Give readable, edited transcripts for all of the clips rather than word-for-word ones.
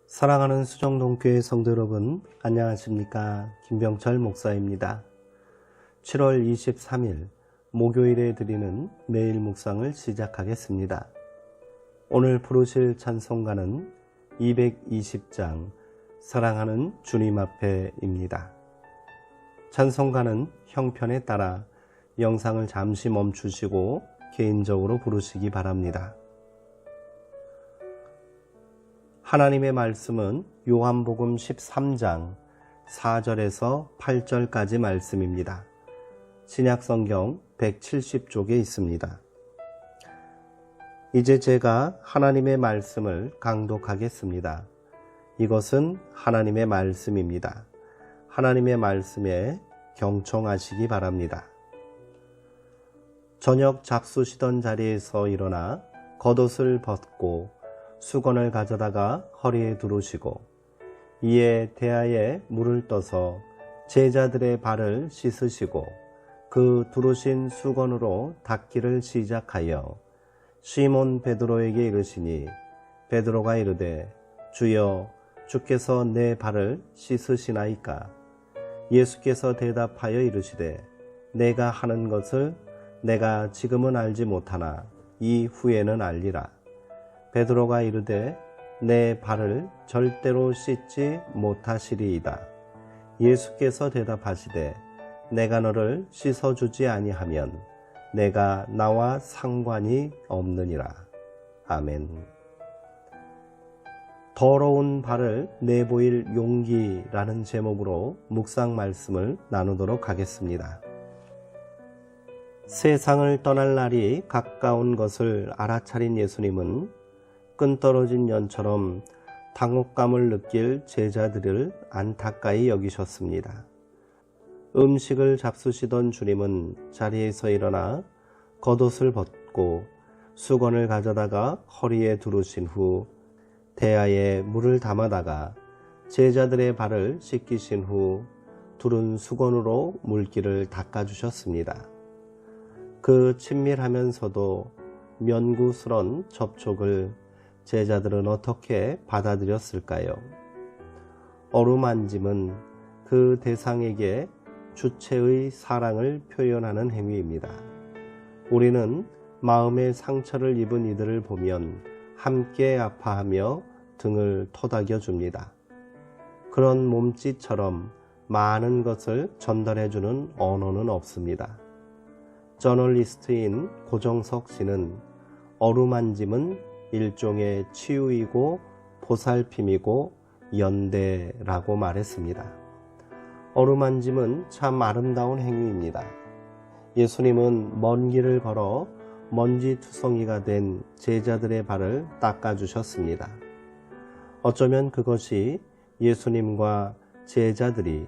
사랑하는 수정동교회 성도 여러분, 안녕하십니까? 김병철 목사입니다. 7월 23일 목요일에 드리는 매일 묵상을 시작하겠습니다. 오늘 부르실 찬송가는 220장 사랑하는 주님 앞에입니다. 찬송가는 형편에 따라 영상을 잠시 멈추시고 개인적으로 부르시기 바랍니다. 하나님의 말씀은 요한복음 13장 4절에서 8절까지 말씀입니다. 신약성경 170쪽에 있습니다. 이제 제가 하나님의 말씀을 강독하겠습니다. 이것은 하나님의 말씀입니다. 하나님의 말씀에 경청하시기 바랍니다. 저녁 잡수시던 자리에서 일어나 겉옷을 벗고 수건을 가져다가 허리에 두르시고 이에 대야에 물을 떠서 제자들의 발을 씻으시고 그 두르신 수건으로 닦기를 시작하여 시몬 베드로에게 이르시니 베드로가 이르되 주여 주께서 내 발을 씻으시나이까? 예수께서 대답하여 이르시되 내가 하는 것을 내가 지금은 알지 못하나 이후에는 알리라. 베드로가 이르되 내 발을 절대로 씻지 못하시리이다. 예수께서 대답하시되 내가 너를 씻어주지 아니하면 내가 나와 상관이 없느니라. 아멘. 더러운 발을 내보일 용기라는 제목으로 묵상 말씀을 나누도록 하겠습니다. 세상을 떠날 날이 가까운 것을 알아차린 예수님은 끈떨어진 연처럼 당혹감을 느낄 제자들을 안타까이 여기셨습니다. 음식을 잡수시던 주님은 자리에서 일어나 겉옷을 벗고 수건을 가져다가 허리에 두르신 후 대야에 물을 담아다가 제자들의 발을 씻기신 후 두른 수건으로 물기를 닦아주셨습니다. 그 친밀하면서도 면구스런 접촉을 제자들은 어떻게 받아들였을까요? 어루만짐은 그 대상에게 주체의 사랑을 표현하는 행위입니다. 우리는 마음의 상처를 입은 이들을 보면 함께 아파하며 등을 토닥여 줍니다. 그런 몸짓처럼 많은 것을 전달해주는 언어는 없습니다. 저널리스트인 고정석 씨는 어루만짐은 일종의 치유이고 보살핌이고 연대라고 말했습니다. 어루만짐은 참 아름다운 행위입니다. 예수님은 먼 길을 걸어 먼지투성이가 된 제자들의 발을 닦아주셨습니다. 어쩌면 그것이 예수님과 제자들이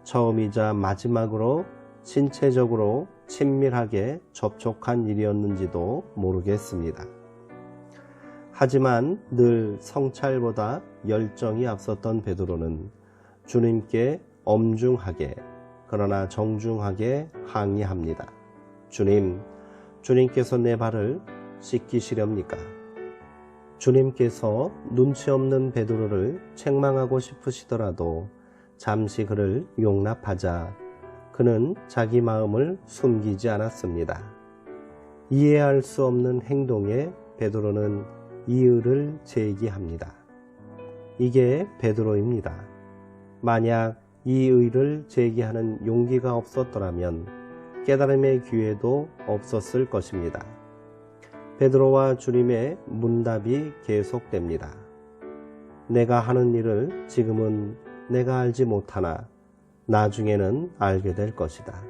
처음이자 마지막으로 신체적으로 친밀하게 접촉한 일이었는지도 모르겠습니다. 하지만 늘 성찰보다 열정이 앞섰던 베드로는 주님께 엄중하게 그러나 정중하게 항의합니다. 주님께서 내 발을 씻기시렵니까? 주님께서 눈치 없는 베드로를 책망하고 싶으시더라도 잠시 그를 용납하자 그는 자기 마음을 숨기지 않았습니다. 이해할 수 없는 행동에 베드로는 이의를 제기합니다. 이게 베드로입니다. 만약 이의를 제기하는 용기가 없었더라면 깨달음의 기회도 없었을 것입니다. 베드로와 주님의 문답이 계속됩니다. 내가 하는 일을 지금은 내가 알지 못하나 나중에는 알게 될 것이다.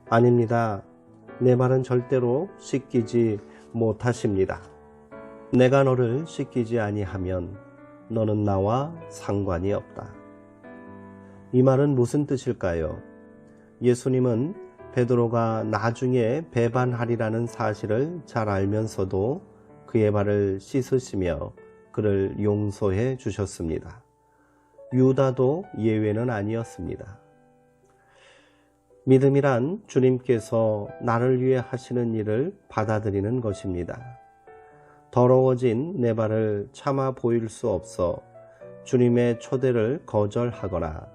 아닙니다. 내 말은 절대로 씻기지 못하십니다. 내가 너를 씻기지 아니하면 너는 나와 상관이 없다. 이 말은 무슨 뜻일까요? 예수님은 베드로가 나중에 배반하리라는 사실을 잘 알면서도 그의 발을 씻으시며 그를 용서해 주셨습니다. 유다도 예외는 아니었습니다. 믿음이란 주님께서 나를 위해 하시는 일을 받아들이는 것입니다. 더러워진 내 발을 참아 보일 수 없어 주님의 초대를 거절하거나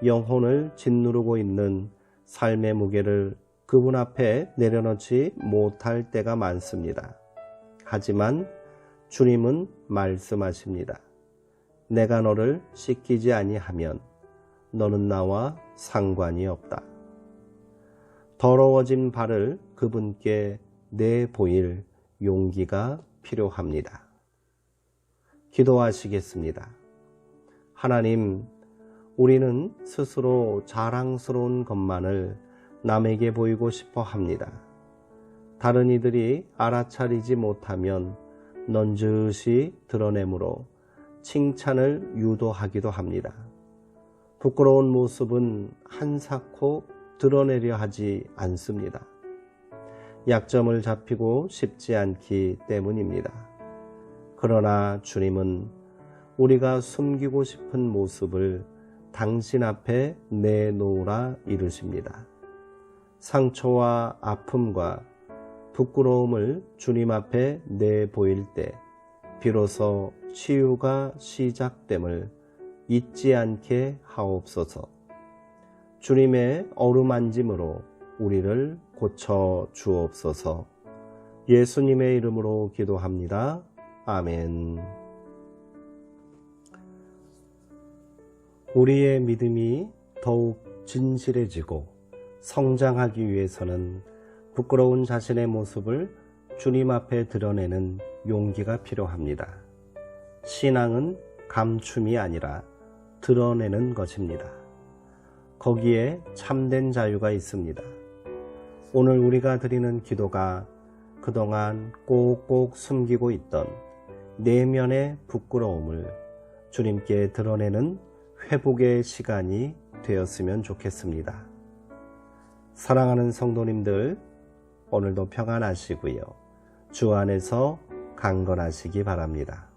영혼을 짓누르고 있는 삶의 무게를 그분 앞에 내려놓지 못할 때가 많습니다. 하지만 주님은 말씀하십니다. 내가 너를 씻기지 아니하면 너는 나와 상관이 없다. 더러워진 발을 그분께 내보일 용기가 필요합니다. 기도하시겠습니다. 하나님, 우리는 스스로 자랑스러운 것만을 남에게 보이고 싶어 합니다. 다른 이들이 알아차리지 못하면 넌지시 드러내므로 칭찬을 유도하기도 합니다. 부끄러운 모습은 한사코 드러내려 하지 않습니다. 약점을 잡히고 싶지 않기 때문입니다. 그러나 주님은 우리가 숨기고 싶은 모습을 당신 앞에 내놓으라 이르십니다. 상처와 아픔과 부끄러움을 주님 앞에 내보일 때 비로소 치유가 시작됨을 잊지 않게 하옵소서. 주님의 어루만짐으로 우리를 고쳐 주옵소서. 예수님의 이름으로 기도합니다. 아멘. 우리의 믿음이 더욱 진실해지고 성장하기 위해서는 부끄러운 자신의 모습을 주님 앞에 드러내는 용기가 필요합니다. 신앙은 감춤이 아니라 드러내는 것입니다. 거기에 참된 자유가 있습니다. 오늘 우리가 드리는 기도가 그동안 꼭꼭 숨기고 있던 내면의 부끄러움을 주님께 드러내는 회복의 시간이 되었으면 좋겠습니다. 사랑하는 성도님들, 오늘도 평안하시고요. 주 안에서 강건하시기 바랍니다.